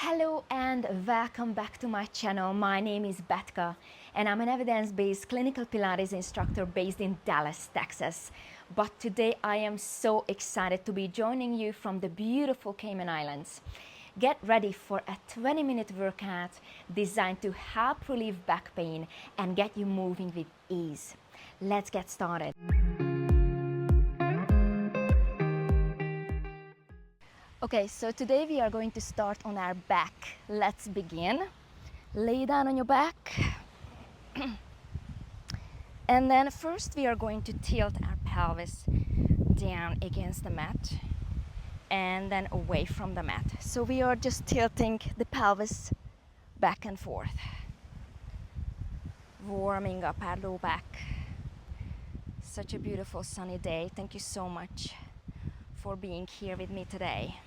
Hello and welcome back to my channel. My name is Betka and I'm an evidence-based clinical Pilates instructor based in Dallas, Texas. But today I am so excited to be joining you from the beautiful Cayman Islands. Get ready for a 20-minute workout designed to help relieve back pain and get you moving with ease. Let's get started. Okay, so today we are going to start on our back. Let's begin. Lay down on your back. And then first we are going to tilt our pelvis down against the mat and then away from the mat. So we are just tilting the pelvis back and forth, warming up our low back. Such a beautiful sunny day. Thank you so much for being here with me today.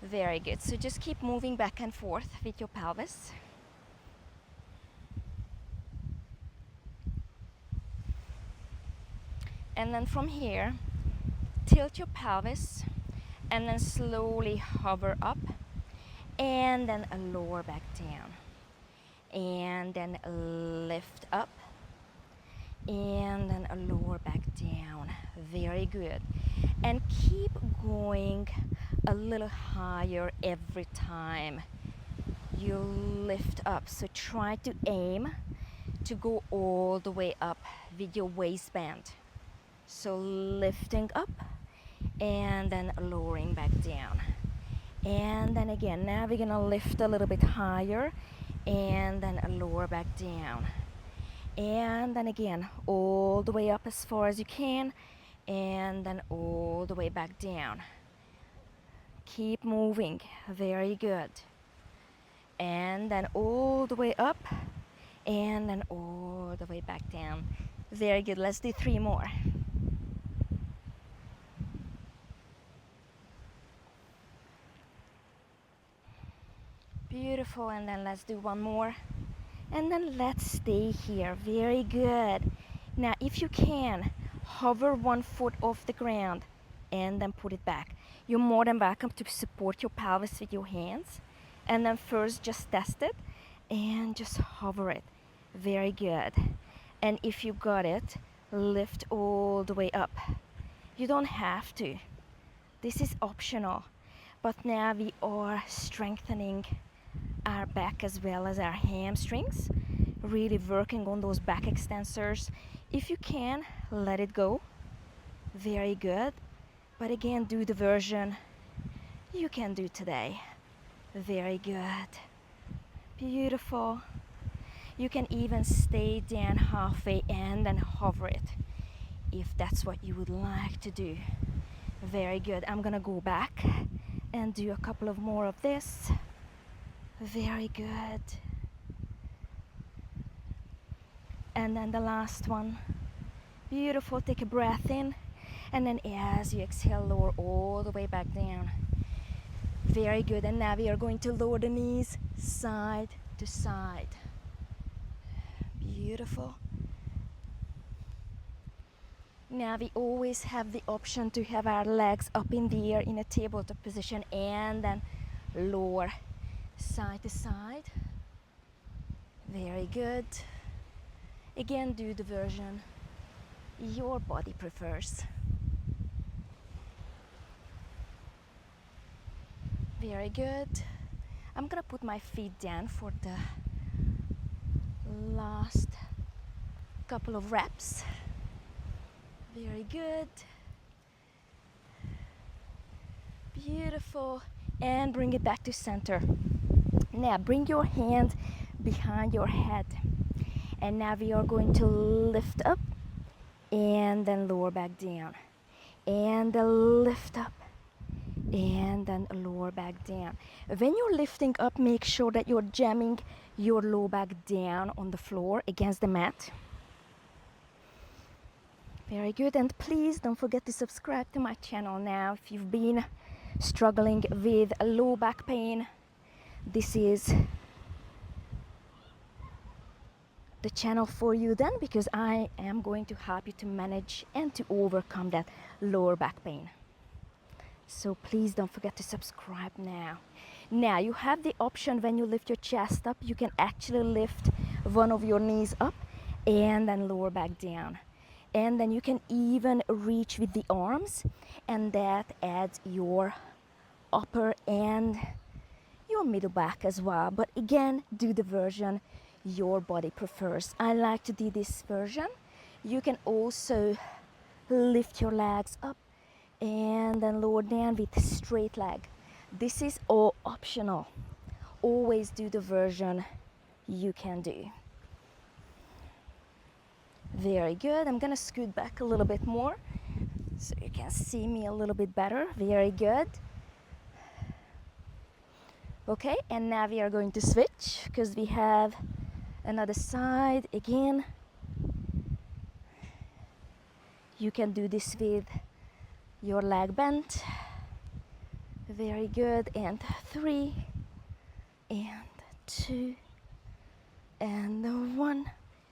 Very good. So just keep moving back and forth with your pelvis. And then from here, tilt your pelvis and then slowly hover up and then lower back down. And then lift up and then lower back down. Very good. And keep going a little higher every time you lift up. So try to aim to go all the way up with your waistband. So lifting up and then lowering back down. And then again, now we're gonna lift a little bit higher and then lower back down. And then again, all the way up as far as you can and then all the way back down. Keep moving. Very good. And then all the way up and then all the way back down. Very good. Let's do 3 more. Beautiful. And then let's do 1 more. And then let's stay here. Very good. Now if you can, hover 1 foot off the ground and then put it back. You're more than welcome to support your pelvis with your hands. And then first just test it and just hover it. Very good. And if you got it, lift all the way up. You don't have to. This is optional. But now we are strengthening our back as well as our hamstrings. Really working on those back extensors. If you can, let it go. Very good. But again, do the version you can do today. Very good. Beautiful. You can even stay down halfway and then hover it if that's what you would like to do. Very good. I'm gonna go back and do a couple of more of this. Very good. And then the last one. Beautiful. Take a breath in. And then as you exhale, lower all the way back down. Very good. And now we are going to lower the knees side to side. Beautiful. Now we always have the option to have our legs up in the air in a tabletop position and then lower side to side. Very good. Again, do the version your body prefers. Very good. I'm gonna put my feet down for the last couple of reps. Very good. Beautiful. And bring it back to center. Now bring your hand behind your head. And now we are going to lift up and then lower back down. And lift up and then lower back down. When you're lifting up, make sure that you're jamming your low back down on the floor against the mat. Very good. And please don't forget to subscribe to my channel now. If you've been struggling with low back pain, this is the channel for you then, because I am going to help you to manage and to overcome that lower back pain. So please don't forget to subscribe now. Now you have the option when you lift your chest up, you can actually lift one of your knees up and then lower back down. And then you can even reach with the arms, and that adds your upper and your middle back as well. But again, do the version your body prefers. I like to do this version. You can also lift your legs up and then lower down with straight leg. This is all optional. Always do the version you can do. Very good. I'm gonna scoot back a little bit more so you can see me a little bit better. Very good. Okay, and now we are going to switch because we have another side again. You can do this with your leg bent. Very good. And 3 and 2 and 1.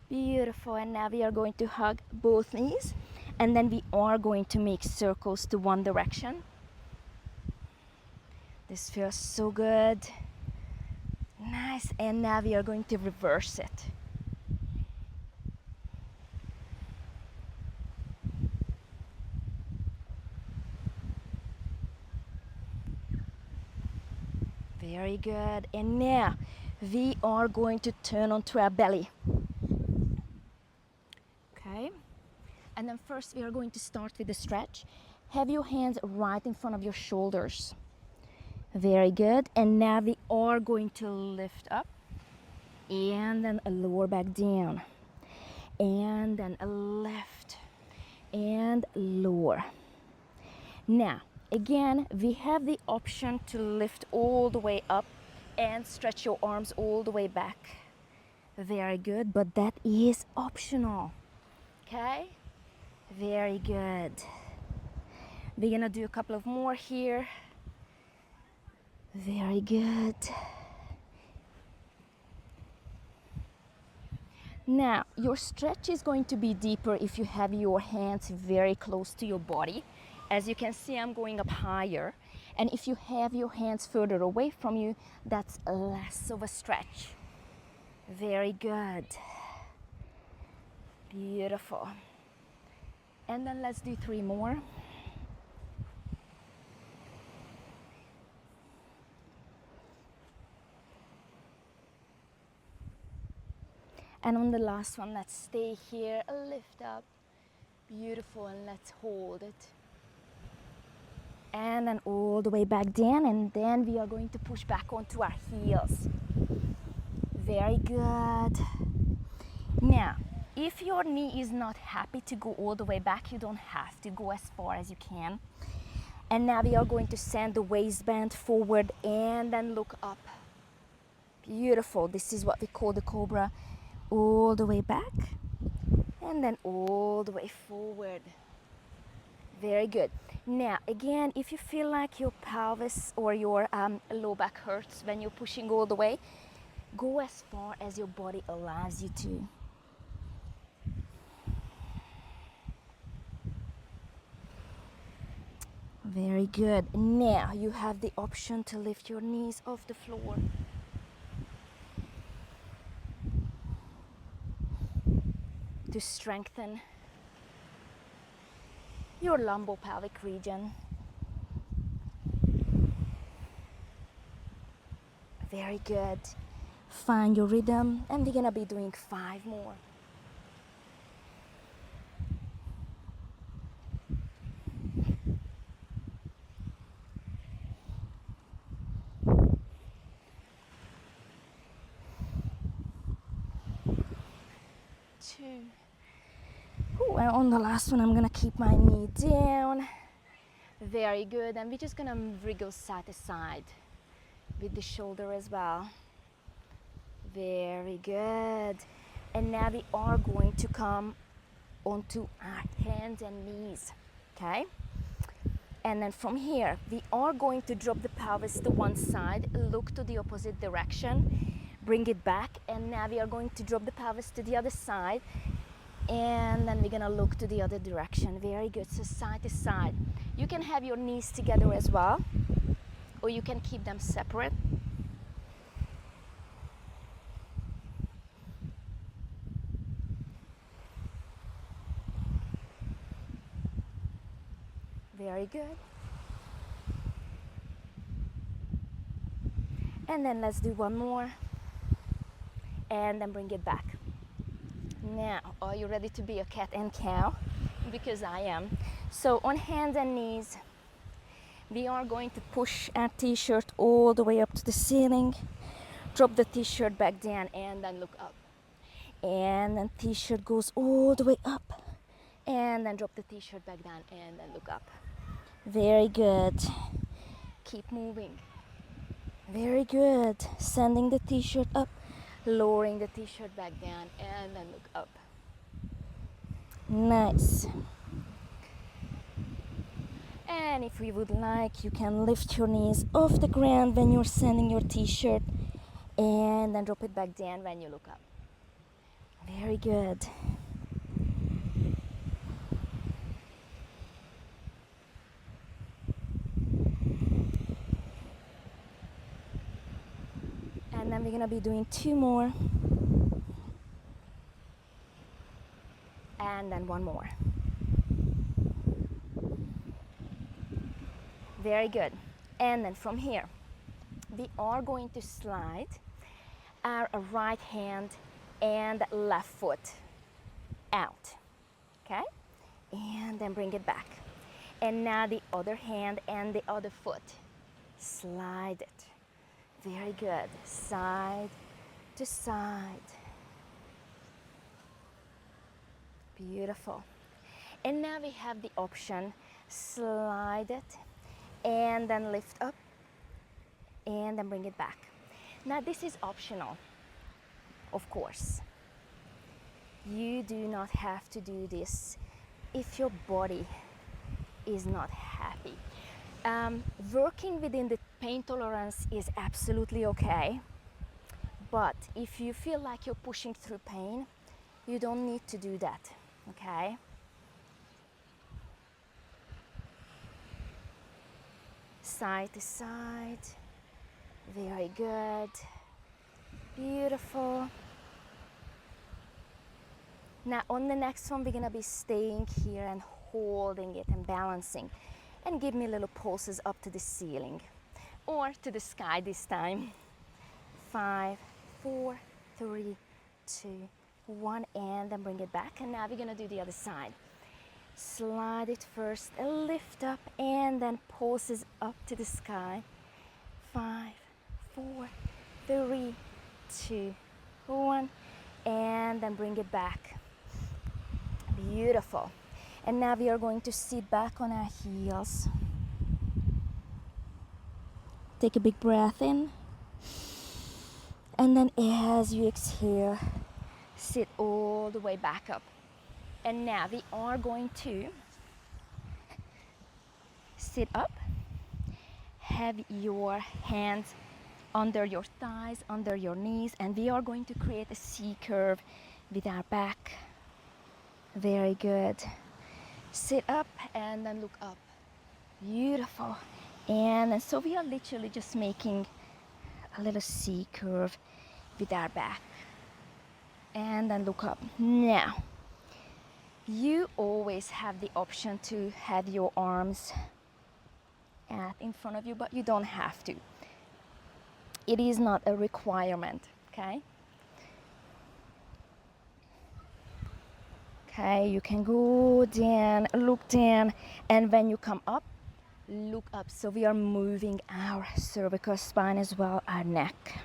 Beautiful. And now we are going to hug both knees, and then we are going to make circles to one direction. This feels so good. Nice. And now we are going to reverse it. Very good. And now we are going to turn onto our belly. Okay. And then first we are going to start with the stretch. Have your hands right in front of your shoulders. Very good. And now we are going to lift up and then lower back down. And then lift and lower. Now, again, we have the option to lift all the way up and stretch your arms all the way back. Very good, but that is optional. Okay? Very good. We're gonna do a couple of more here. Very good. Now, your stretch is going to be deeper if you have your hands very close to your body. As you can see, I'm going up higher. And if you have your hands further away from you, that's less of a stretch. Very good. Beautiful. And then let's do 3 more. And on the last one, let's stay here, lift up. Beautiful, and let's hold it. And then all the way back down, and then we are going to push back onto our heels. Very good. Now, if your knee is not happy to go all the way back, you don't have to go as far as you can. And now we are going to send the waistband forward and then look up. Beautiful. This is what we call the cobra. All the way back and then all the way forward. Very good. Now again, if you feel like your pelvis or your low back hurts when you're pushing all the way, go as far as your body allows you to. Very good. Now you have the option to lift your knees off the floor. To strengthen your lumbopelvic region. Very good. Find your rhythm, and we're gonna be doing 5 more. Ooh, and on the last one, I'm gonna keep my knee down. Very good. And we're just gonna wriggle side to side with the shoulder as well. Very good. And now we are going to come onto our hands and knees. Okay? And then from here, we are going to drop the pelvis to one side, look to the opposite direction, bring it back, and now we are going to drop the pelvis to the other side, and then we're gonna look to the other direction. Very good. So side to side. You can have your knees together as well, or you can keep them separate. Very good. And then let's do one more. And then bring it back. Now, are you ready to be a cat and cow? Because I am. So on hands and knees, we are going to push our t-shirt all the way up to the ceiling. Drop the t-shirt back down and then look up. And then t-shirt goes all the way up. And then drop the t-shirt back down and then look up. Very good. Keep moving. Very good. Sending the t-shirt up, lowering the t-shirt back down, and then look up. Nice. And if you would like, you can lift your knees off the ground when you're sending your t-shirt, and then drop it back down when you look up. Very good. And then we're gonna be doing 2 more. And then 1 more. Very good. And then from here, we are going to slide our right hand and left foot out. Okay? And then bring it back. And now the other hand and the other foot. Slide it. Very good. Side to side. Beautiful. And now we have the option, slide it and then lift up and then bring it back. Now this is optional, of course. You do not have to do this if your body is not happy. Working within the pain tolerance is absolutely okay, but if you feel like you're pushing through pain, you don't need to do that, okay? Side to side. Very good. Beautiful. Now on the next one, we're gonna be staying here and holding it and balancing. And give me little pulses up to the ceiling or to the sky this time. 5, 4, 3, 2, 1, and then bring it back. And now we're gonna do the other side. Slide it first, lift up, and then pulses up to the sky. 5, 4, 3, 2, 1, and then bring it back. Beautiful. And now we are going to sit back on our heels. Take a big breath in. And then as you exhale, sit all the way back up. And now we are going to sit up. Have your hands under your thighs, under your knees, and we are going to create a C curve with our back. Very good. Sit up and then look up. Beautiful. And so we are literally just making a little C curve with our back. And then look up. Now, you always have the option to have your arms out in front of you, but you don't have to. It is not a requirement, okay? Okay, you can go down, look down, and when you come up, look up. So we are moving our cervical spine as well, our neck.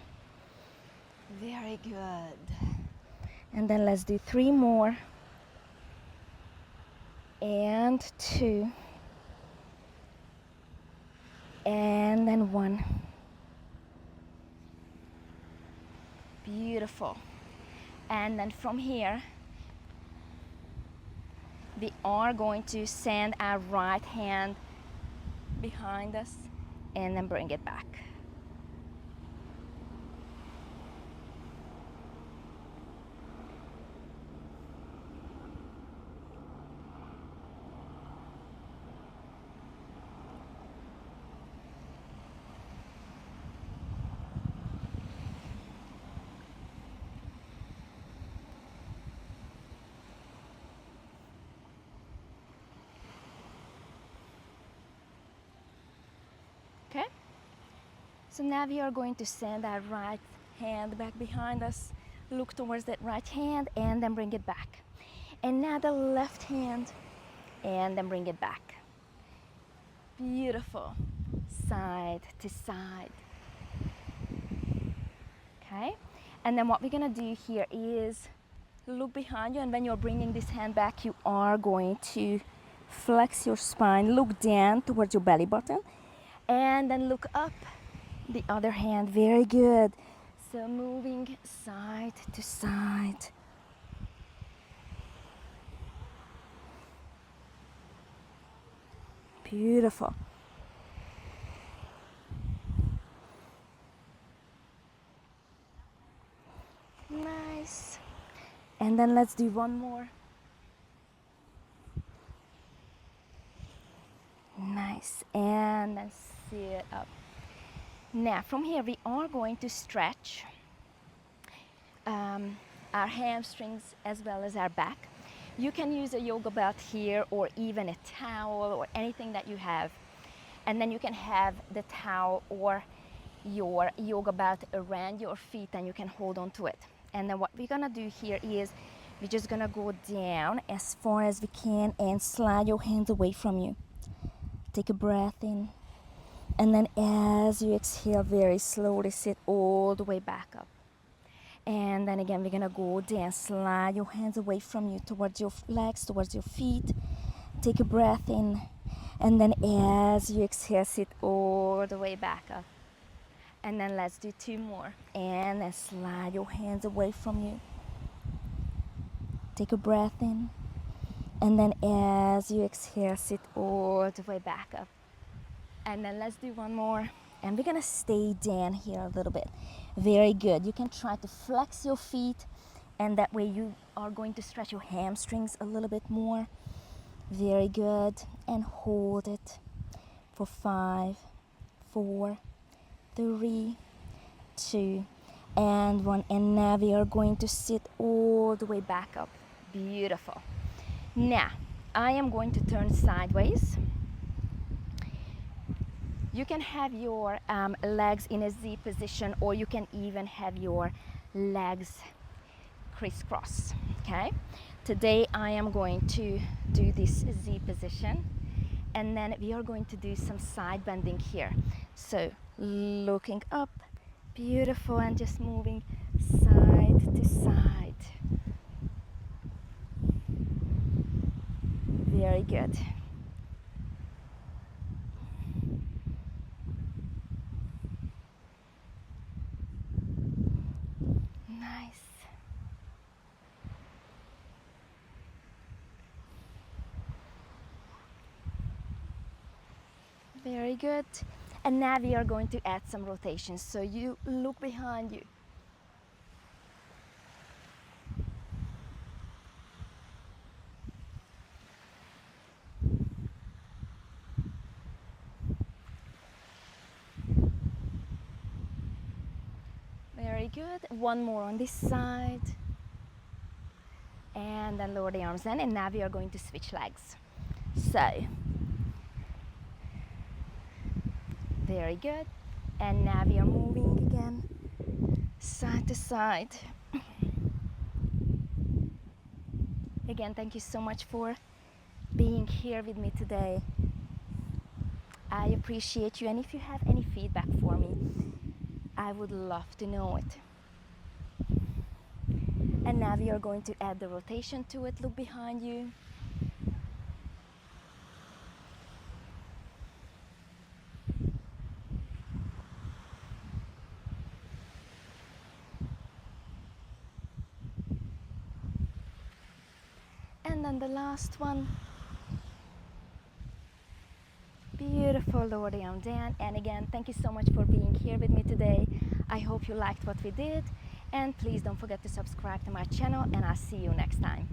Very good. And then let's do 3 more. And 2. And then 1. Beautiful. And then from here, we are going to send our right hand behind us and then bring it back. So now we are going to send our right hand back behind us, look towards that right hand, and then bring it back. And now the left hand, and then bring it back. Beautiful. Side to side. Okay? And then what we're gonna do here is look behind you, and when you're bringing this hand back, you are going to flex your spine, look down towards your belly button, and then look up the other hand. Very good. So moving side to side. Beautiful. Nice. And then let's do one more. Nice. And then sit up. Now from here we are going to stretch our hamstrings as well as our back. You can use a yoga belt here, or even a towel, or anything that you have. And then you can have the towel or your yoga belt around your feet, and you can hold on to it. And then what we're gonna do here is we're just gonna go down as far as we can and slide your hands away from you. Take a breath in, and then as you exhale, very slowly sit all the way back up. And then again, we're gonna go down, slide your hands away from you towards your legs, towards your feet. Take a breath in, and then as you exhale, sit all the way back up. And then let's do two more. And then slide your hands away from you. Take a breath in, and then as you exhale, sit all the way back up. And then let's do one more. And we're gonna stay down here a little bit. Very good. You can try to flex your feet, and that way you are going to stretch your hamstrings a little bit more. Very good. And hold it for 5, 4, 3, 2, and 1. And now we are going to sit all the way back up. Beautiful. Now I am going to turn sideways. You can have your legs in a Z position, or you can even have your legs crisscross. Okay? Today I am going to do this Z position, and then we are going to do some side bending here. So looking up, beautiful, and just moving side to side. Very good. Nice. Very good. And now we are going to add some rotations. So you look behind you. Very good. One more on this side. And then lower the arms in. And now we are going to switch legs. So, very good. And now we are moving again, side to side. Again, thank you so much for being here with me today. I appreciate you, and if you have any feedback for me, I would love to know it. And now we are going to add the rotation to it. Look behind you. And then the last one. Beautiful. Lower the arm down. And again, thank you so much for being here with me today. I hope you liked what we did. And please don't forget to subscribe to my channel, and I'll see you next time.